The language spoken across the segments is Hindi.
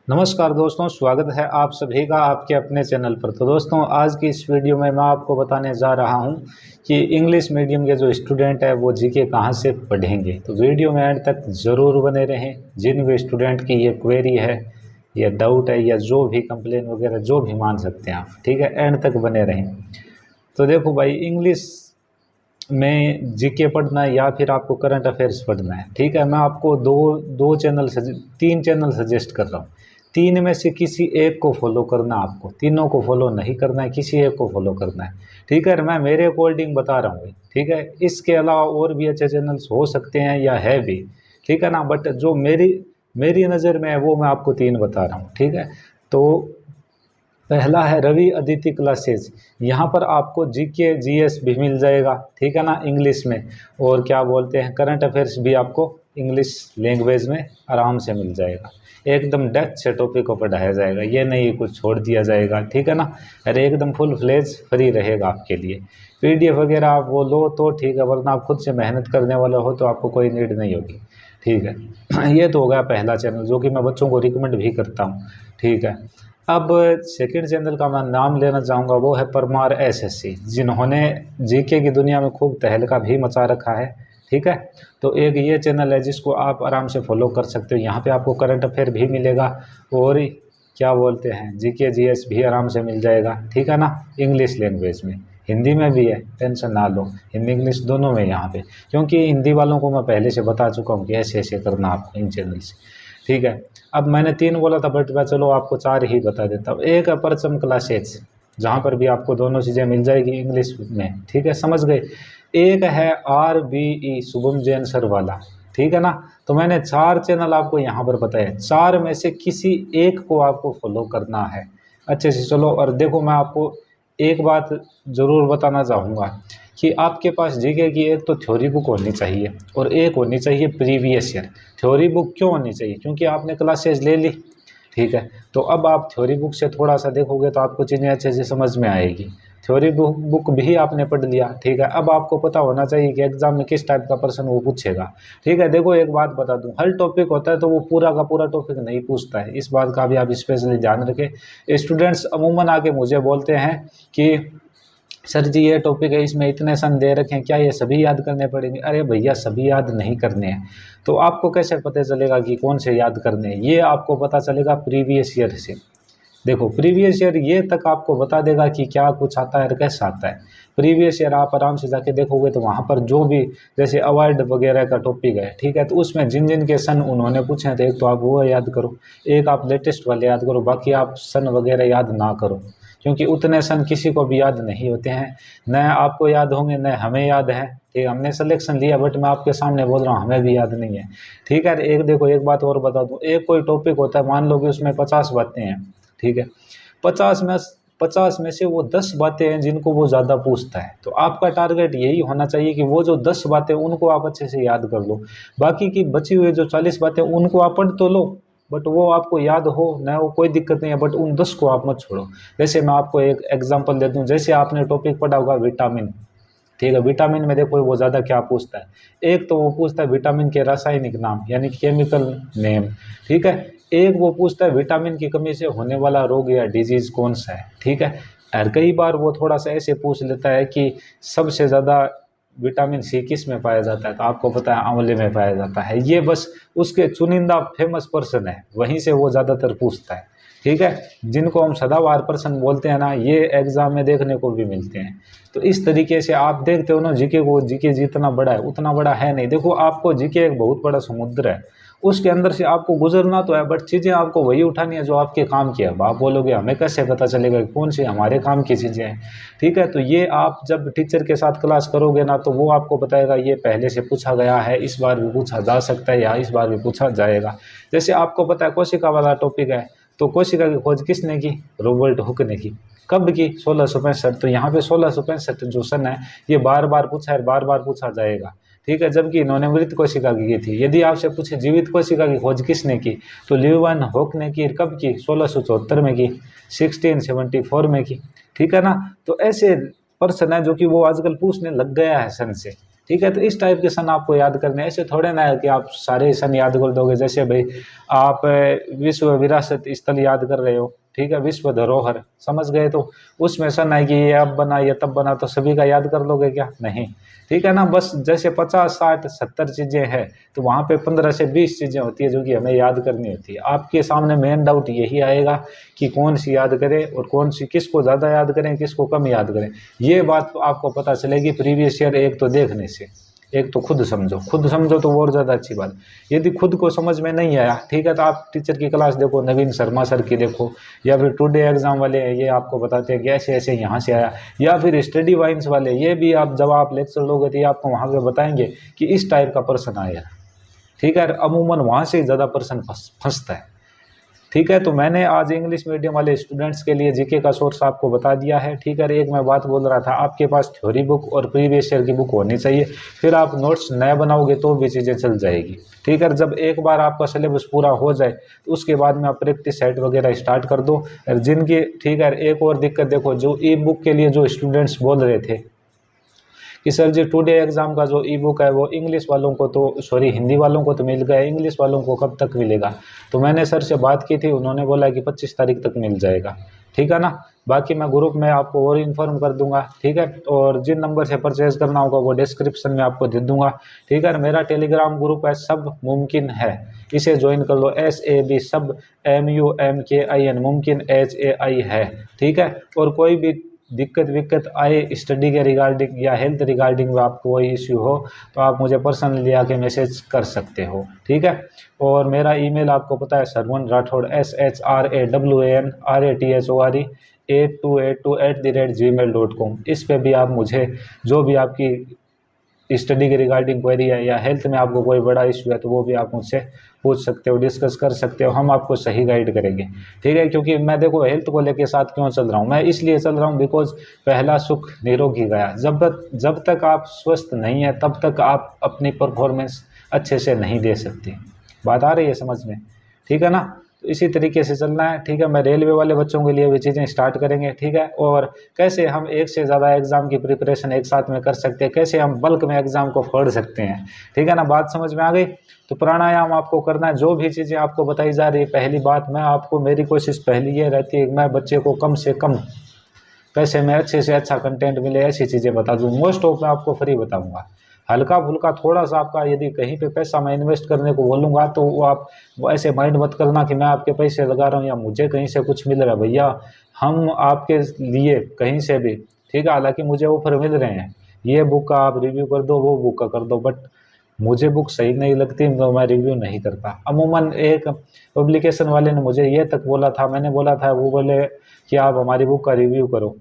नमस्कार दोस्तों, स्वागत है आप सभी का आपके अपने चैनल पर। तो दोस्तों, आज की इस वीडियो में मैं आपको बताने जा रहा हूं कि इंग्लिश मीडियम के जो स्टूडेंट है वो जीके कहां से पढ़ेंगे। तो वीडियो में एंड तक ज़रूर बने रहें। जिन भी स्टूडेंट की ये क्वेरी है या डाउट है या जो भी कंप्लेन वगैरह जो भी मान सकते हैं आप, ठीक है, एंड तक बने रहें। तो देखो भाई, इंग्लिश में जीके पढ़ना है या फिर आपको करंट अफेयर्स पढ़ना है, ठीक है। मैं आपको तीन चैनल सजेस्ट कर रहा हूँ। तीन में से किसी एक को फॉलो करना, आपको तीनों को फॉलो नहीं करना है, किसी एक को फॉलो करना है, ठीक है। मैं मेरे अकॉर्डिंग बता रहा हूँ, ठीक है। इसके अलावा और भी अच्छे चैनल्स हो सकते हैं या है भी, ठीक है ना, बट जो मेरी मेरी नज़र में है वो मैं आपको तीन बता रहा हूँ, ठीक है। तो पहला है रवि अदिति क्लासेज। यहाँ पर आपको जीके जीएस भी मिल जाएगा, ठीक है ना, इंग्लिश में। और क्या बोलते हैं, करंट अफेयर्स भी आपको इंग्लिश लैंग्वेज में आराम से मिल जाएगा। एकदम डेप्थ से टॉपिक को पढ़ाया जाएगा, ये नहीं कुछ छोड़ दिया जाएगा, ठीक है ना। अरे एकदम फुल फ्लेज फ्री रहेगा आपके लिए। पीडीएफ वगैरह आप वो लो तो ठीक है, वरना आप खुद से मेहनत करने वाला हो तो आपको कोई नीड नहीं होगी, ठीक है। ये तो हो गया पहला चैनल जो कि मैं बच्चों को रिकमेंड भी करता हूँ, ठीक है। अब सेकंड चैनल का मैं नाम लेना चाहूँगा, वो है परमार एसएससी, जिन्होंने जीके की दुनिया में खूब तहलका भी मचा रखा है, ठीक है। तो एक ये चैनल है जिसको आप आराम से फॉलो कर सकते हो। यहाँ पे आपको करंट अफेयर भी मिलेगा और क्या बोलते हैं जीके जीएस भी आराम से मिल जाएगा, ठीक है ना, इंग्लिश लैंग्वेज में। हिंदी में भी है, टेंशन ना लो, हिंदी इंग्लिश दोनों में यहाँ पे, क्योंकि हिंदी वालों को मैं पहले से बता चुका हूँ कि ऐसे ऐसे करना आपको इन चैनल से, ठीक है। अब मैंने तीन बोला था बट मैं चलो आपको चार ही बता देता हूँ। एक है परचम क्लासेज, जहाँ पर भी आपको दोनों चीज़ें मिल जाएगी इंग्लिश में, ठीक है, समझ गए। एक है RBE शुभम जैन सर वाला, ठीक है ना। तो मैंने चार चैनल आपको यहाँ पर बताए, चार में से किसी एक को आपको फॉलो करना है अच्छे से। चलो, और देखो मैं आपको एक बात ज़रूर बताना चाहूँगा कि आपके पास जीके की एक तो थ्योरी बुक होनी चाहिए और एक होनी चाहिए प्रीवियस ईयर। थ्योरी बुक क्यों होनी चाहिए, क्योंकि आपने क्लासेज ले ली, ठीक है। तो अब आप थ्योरी बुक से थोड़ा सा देखोगे तो आपको चीज़ें अच्छे से समझ में आएगी। थ्योरी बुक भी आपने पढ़ लिया, ठीक है। अब आपको पता होना चाहिए कि एग्जाम में किस टाइप का प्रश्न वो पूछेगा, ठीक है। देखो एक बात बता दूं, हर टॉपिक होता है तो वो पूरा का पूरा टॉपिक नहीं पूछता है, इस बात का भी आप स्पेशली ध्यान रखें। स्टूडेंट्स अमूमन आके मुझे बोलते हैं कि सर जी ये टॉपिक है, इसमें इतने सन दे रखे हैं, क्या ये सभी याद करने पड़ेंगे? अरे भैया, सभी याद नहीं करने हैं। तो आपको कैसे पता चलेगा कि कौन से याद करने हैं? ये आपको पता चलेगा प्रीवियस ईयर से। देखो प्रीवियस ईयर ये तक आपको बता देगा कि क्या कुछ आता है और कैसा आता है। प्रीवियस ईयर आप आराम से जाके देखोगे तो वहाँ पर जो भी जैसे अवार्ड वगैरह का टॉपिक है, ठीक है, तो उसमें जिन जिन के सन उन्होंने पूछे हैं तो एक तो आप वो याद करो, एक आप लेटेस्ट वाले याद करो, बाकी आप सन वगैरह याद ना करो, क्योंकि उतने सन किसी को भी याद नहीं होते हैं। न आपको याद होंगे न हमें याद है, ठीक है। हमने सिलेक्शन लिया बट मैं आपके सामने बोल रहा हूँ हमें भी याद नहीं है, ठीक है। एक देखो एक बात और बता दूँ, एक कोई टॉपिक होता है, मान लो कि उसमें 50 बातें हैं, ठीक है। 50 में से वो 10 बातें हैं जिनको वो ज़्यादा पूछता है। तो आपका टारगेट यही होना चाहिए कि वो जो 10 बातें उनको आप अच्छे से याद कर लो, बाकी की बची हुई जो 40 बातें उनको आप पढ़ तो लो, बट वो आपको याद हो ना हो कोई दिक्कत नहीं है, बट उन 10 को आप मत छोड़ो। जैसे मैं आपको एक एग्जांपल दे दूं, जैसे आपने टॉपिक पढ़ा होगा विटामिन, ठीक है। विटामिन में देखो वो ज़्यादा क्या पूछता है, एक तो वो पूछता है विटामिन के रासायनिक नाम यानी केमिकल नेम, ठीक है। एक वो पूछता है विटामिन की कमी से होने वाला रोग या डिजीज कौन सा है, ठीक है। और कई बार वो थोड़ा सा ऐसे पूछ लेता है कि सबसे ज़्यादा विटामिन सी किस में पाया जाता है, तो आपको पता है आंवले में पाया जाता है। ये बस उसके चुनिंदा फेमस पर्सन है, वहीं से वो ज़्यादातर पूछता है, ठीक है। जिनको हम सदाबहार पर्सन बोलते हैं ना, ये एग्जाम में देखने को भी मिलते हैं। तो इस तरीके से आप देखते हो ना, जीके को, जीके जितना बड़ा है उतना बड़ा है नहीं। देखो आपको जीके एक बहुत बड़ा समुद्र है, उसके अंदर से आपको गुजरना तो है, बट चीज़ें आपको वही उठानी है जो आपके काम की है। अब आप बोलोगे हमें कैसे पता चलेगा कि कौन सी हमारे काम की चीज़ें हैं, ठीक है। तो ये आप जब टीचर के साथ क्लास करोगे ना, तो वो आपको बताएगा ये पहले से पूछा गया है, इस बार भी पूछा जा सकता है या इस बार भी पूछा जाएगा। जैसे आपको पता है कोशिका वाला टॉपिक है, तो कोशिका की खोज किसने की? रॉबर्ट हुक ने की। कब की? 1665। तो यहाँ पे 1665 जो सन है ये बार बार पूछा है, बार बार पूछा जाएगा, ठीक है। जबकि इन्होंने मृत कोशिका की थी। यदि आपसे पूछे जीवित कोशिका की खोज किसने की, तो ल्यूवन हुक ने की। कब की? 1674 में की, 1674 में की, ठीक है ना। तो ऐसे पर्सन है जो कि वो आजकल पूछने लग गया है सन से, ठीक है। तो इस टाइप के सन आपको याद करने, ऐसे थोड़े ना है कि आप सारे सन याद कर दोगे। जैसे भाई आप विश्व विरासत स्थल याद कर रहे हो, ठीक है, विश्व धरोहर समझ गए, तो उसमें सन है कि ये अब बना ये तब बना, तो सभी का याद कर लोगे क्या? नहीं, ठीक है ना। बस जैसे 50 60 70 चीज़ें हैं, तो वहाँ पे 15 से 20 चीज़ें होती है जो कि हमें याद करनी होती है। आपके सामने मेन डाउट यही आएगा कि कौन सी याद करें और कौन सी, किसको ज़्यादा याद करें किसको कम याद करें। ये बात आपको पता चलेगी प्रीवियस ईयर एक तो देखने से, एक तो खुद समझो तो और ज़्यादा अच्छी बात। यदि खुद को समझ में नहीं आया, ठीक है, तो आप टीचर की क्लास देखो, नवीन शर्मा सर की देखो, या फिर टुडे एग्जाम वाले हैं, ये आपको बताते हैं कि ऐसे ऐसे यहाँ से आया, या फिर स्टडी वाइन्स वाले, ये भी आप जब आप लेक्चर लोगे तो ये आपको वहाँ पे बताएंगे कि इस टाइप का प्रश्न आया, ठीक है। अमूमन वहाँ से ज़्यादा प्रश्न फंसता है, ठीक है। तो मैंने आज इंग्लिश मीडियम वाले स्टूडेंट्स के लिए जीके का सोर्स आपको बता दिया है, ठीक है। एक मैं बात बोल रहा था, आपके पास थ्योरी बुक और प्रीवियस ईयर की बुक होनी चाहिए, फिर आप नोट्स नए बनाओगे तो भी चीज़ें चल जाएगी, ठीक है। जब एक बार आपका सिलेबस पूरा हो जाए तो उसके बाद में आप प्रैक्टिस सेट वगैरह स्टार्ट कर दो। और जिनकी, ठीक है, एक और दिक्कत देखो, जो ई बुक के लिए जो स्टूडेंट्स बोल रहे थे कि सर जी टुडे एग्ज़ाम का जो ई बुक है वो इंग्लिश वालों को तो, सॉरी, हिंदी वालों को तो मिल गया, इंग्लिश वालों को कब तक मिलेगा? तो मैंने सर से बात की थी, उन्होंने बोला कि 25 तारीख तक मिल जाएगा, ठीक है ना। बाकी मैं ग्रुप में आपको और इन्फॉर्म कर दूंगा, ठीक है। और जिन नंबर से परचेज करना होगा वो डिस्क्रिप्शन में आपको दे दूंगा, ठीक है। मेरा टेलीग्राम ग्रुप है सब मुमकिन है, इसे ज्वाइन कर लो, SAB सब MUMKIN मुमकिन HAI है, ठीक है। और कोई भी दिक्कत विक्कत आए स्टडी के रिगार्डिंग या हेल्थ रिगार्डिंग में आपको कोई इश्यू हो तो आप मुझे पर्सनली आके मैसेज कर सकते हो, ठीक है। और मेरा ईमेल आपको पता है, सरवन राठौड़ SHRAWNRATHORE8282@gmail.com। इस पे भी आप मुझे जो भी आपकी स्टडी के रिगार्डिंग क्वेरी है या हेल्थ में आपको कोई बड़ा इशू है तो वो भी आप मुझसे पूछ सकते हो, डिस्कस कर सकते हो, हम आपको सही गाइड करेंगे, ठीक है। क्योंकि मैं देखो हेल्थ को लेके साथ क्यों चल रहा हूँ, मैं इसलिए चल रहा हूँ बिकॉज पहला सुख निरोगी गया। जब तक आप स्वस्थ नहीं है तब तक आप अपनी परफॉर्मेंस अच्छे से नहीं दे सकते। बात आ रही है समझ में, ठीक है ना। तो इसी तरीके से चलना है, ठीक है। मैं रेलवे वाले बच्चों के लिए भी चीज़ें स्टार्ट करेंगे, ठीक है। और कैसे हम एक से ज़्यादा एग्ज़ाम की प्रिपरेशन एक साथ में कर सकते हैं, कैसे हम बल्क में एग्ज़ाम को फोड़ सकते हैं, ठीक है ना। बात समझ में आ गई। तो प्राणायाम आपको करना है, जो भी चीज़ें आपको बताई जा रही है, पहली बात मैं आपको, मेरी कोशिश पहली ये रहती है कि मैं बच्चे को कम से कम पैसे में अच्छे से अच्छा कंटेंट मिले ऐसी चीज़ें बता दूँ। मोस्ट ऑफ मैं आपको फ्री बताऊँगा, हल्का फुल्का थोड़ा सा आपका यदि कहीं पे पैसा मैं इन्वेस्ट करने को बोलूँगा तो वो आप ऐसे माइंड मत करना कि मैं आपके पैसे लगा रहा हूँ या मुझे कहीं से कुछ मिल रहा है। भैया हम आपके लिए कहीं से भी, ठीक है, हालांकि मुझे ऑफर मिल रहे हैं, ये बुक का आप रिव्यू कर दो, वो बुक का कर दो, बट मुझे बुक सही नहीं लगती तो मैं रिव्यू नहीं करता। अमूमन एक पब्लिकेशन वाले ने मुझे ये तक बोला था, मैंने बोला था, वो बोले कि आप हमारी बुक का रिव्यू करो,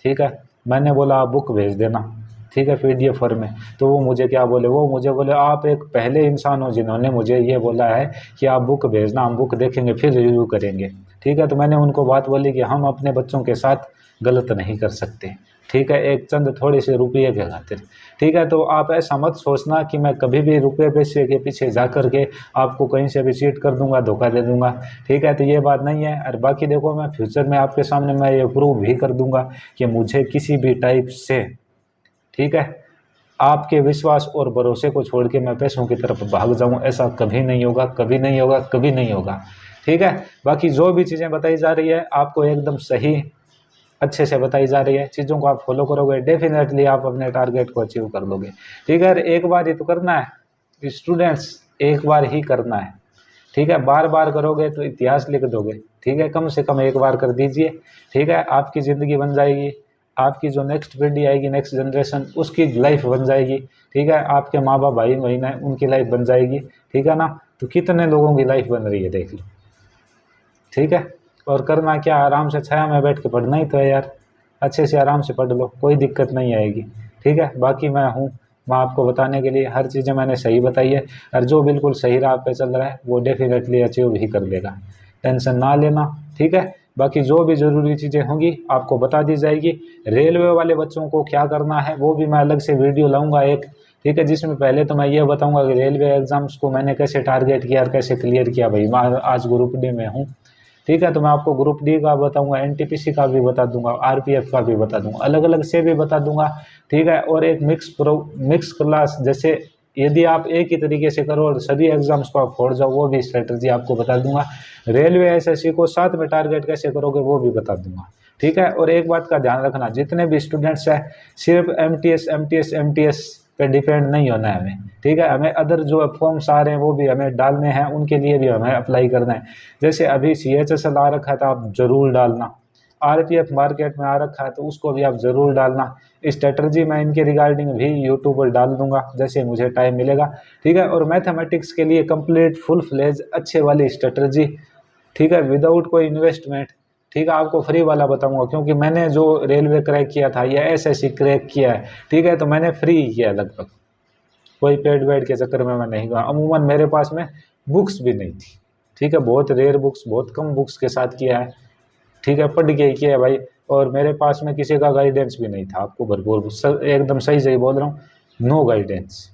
ठीक है। मैंने बोला आप बुक भेज देना, ठीक है, PDF फॉर्म में। तो वो मुझे क्या बोले, वो मुझे बोले आप एक पहले इंसान हो जिन्होंने मुझे ये बोला है कि आप बुक भेजना, हम बुक देखेंगे फिर रिव्यू करेंगे, ठीक है। तो मैंने उनको बात बोली कि हम अपने बच्चों के साथ गलत नहीं कर सकते, ठीक है, एक चंद थोड़े से रुपये के खातिर, ठीक है। तो आप ऐसा मत सोचना कि मैं कभी भी रुपये पैसे के पीछे जा कर के आपको कहीं से भी चीट कर दूंगा, धोखा दे दूंगा, ठीक है। तो ये बात नहीं है। और बाकी देखो मैं फ्यूचर में आपके सामने मैं ये प्रूव भी कर दूंगा कि मुझे किसी भी टाइप से, ठीक है, आपके विश्वास और भरोसे को छोड़ के मैं पैसों की तरफ भाग जाऊं, ऐसा कभी नहीं होगा, कभी नहीं होगा, कभी नहीं होगा, ठीक है। बाकी जो भी चीज़ें बताई जा रही है आपको एकदम सही अच्छे से बताई जा रही है, चीज़ों को आप फॉलो करोगे डेफिनेटली आप अपने टारगेट को अचीव कर लोगे, ठीक है। एक बार ही तो करना है स्टूडेंट्स, एक बार ही करना है, ठीक है। बार बार करोगे तो इतिहास लिख दोगे, ठीक है। कम से कम एक बार कर दीजिए, ठीक है, आपकी ज़िंदगी बन जाएगी, आपकी जो नेक्स्ट पीढ़ी आएगी, नेक्स्ट जनरेशन, उसकी लाइफ बन जाएगी, ठीक है। आपके माँ बाप भाई बहन है उनकी लाइफ बन जाएगी, ठीक है ना। तो कितने लोगों की लाइफ बन रही है देख लो, ठीक है। और करना क्या, आराम से छाया में बैठ के पढ़ना ही तो है यार, अच्छे से आराम से पढ़ लो, कोई दिक्कत नहीं आएगी, ठीक है। बाकी मैं आपको बताने के लिए हर चीज़ें मैंने सही बताई है, और जो बिल्कुल सही राह पे चल रहा है वो डेफिनेटली अचीव ही कर लेगा, टेंशन ना लेना, ठीक है। बाकी जो भी ज़रूरी चीज़ें होंगी आपको बता दी जाएगी। रेलवे वाले बच्चों को क्या करना है वो भी मैं अलग से वीडियो लाऊंगा एक, ठीक है, जिसमें पहले तो मैं ये बताऊंगा कि रेलवे एग्ज़ाम्स को मैंने कैसे टारगेट किया और कैसे क्लियर किया। भाई मैं आज ग्रुप डी में हूँ, ठीक है। तो मैं आपको ग्रुप डी का बताऊंगा, एनटीपीसी का भी बता दूंगा, आरपीएफ का भी बता दूंगा, अलग अलग से भी बता दूंगा, ठीक है। और एक मिक्स क्लास, जैसे यदि आप एक ही तरीके से करो और सभी एग्जाम्स को आप फोड़ जाओ, वो भी स्ट्रेटजी आपको बता दूंगा। रेलवे एसएससी को साथ में टारगेट कैसे करोगे वो भी बता दूंगा, ठीक है। और एक बात का ध्यान रखना, जितने भी स्टूडेंट्स हैं सिर्फ एमटीएस पे डिपेंड नहीं होना है हमें, ठीक है। हमें अदर जो फॉर्म्स आ रहे हैं वो भी हमें डालने हैं, उनके लिए भी हमें अप्लाई करना है। जैसे अभी CHSL आ रखा था, आप जरूर डालना। आरपीएफ मार्केट में आ रखा है तो उसको भी आप ज़रूर डालना। स्ट्रेटजी मैं इनके रिगार्डिंग भी यूट्यूब पर डाल दूंगा जैसे मुझे टाइम मिलेगा, ठीक है। और मैथमेटिक्स के लिए कंप्लीट फुल फ्लेज अच्छे वाली स्ट्रेटजी, ठीक है, विदाउट कोई इन्वेस्टमेंट, ठीक है, आपको फ्री वाला बताऊंगा, क्योंकि मैंने जो रेलवे क्रैक किया था या एसएससी क्रैक किया है, ठीक है, तो मैंने फ्री ही किया लगभग, कोई पेड वेड के चक्कर में मैं नहीं गया। अमूमन मेरे पास में बुक्स भी नहीं थी, ठीक है, बहुत रेयर बुक्स, बहुत कम बुक्स के साथ किया है, ठीक है, पढ़ के किया है भाई। और मेरे पास में किसी का गाइडेंस भी नहीं था, आपको भरपूर एकदम सही सही बोल रहा हूँ, नो गाइडेंस,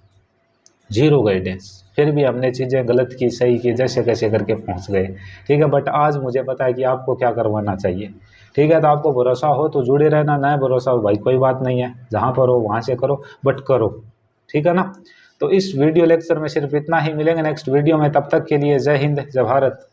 जीरो गाइडेंस, फिर भी हमने चीज़ें गलत की सही की, जैसे कैसे करके पहुंच गए, ठीक है। बट आज मुझे पता है कि आपको क्या करवाना चाहिए, ठीक है। तो आपको भरोसा हो तो जुड़े रहना, ना भरोसा हो भाई कोई बात नहीं है, जहाँ पर हो वहाँ से करो, बट करो, ठीक है ना। तो इस वीडियो लेक्चर में सिर्फ इतना ही, मिलेंगे नेक्स्ट वीडियो में, तब तक के लिए जय हिंद जय भारत।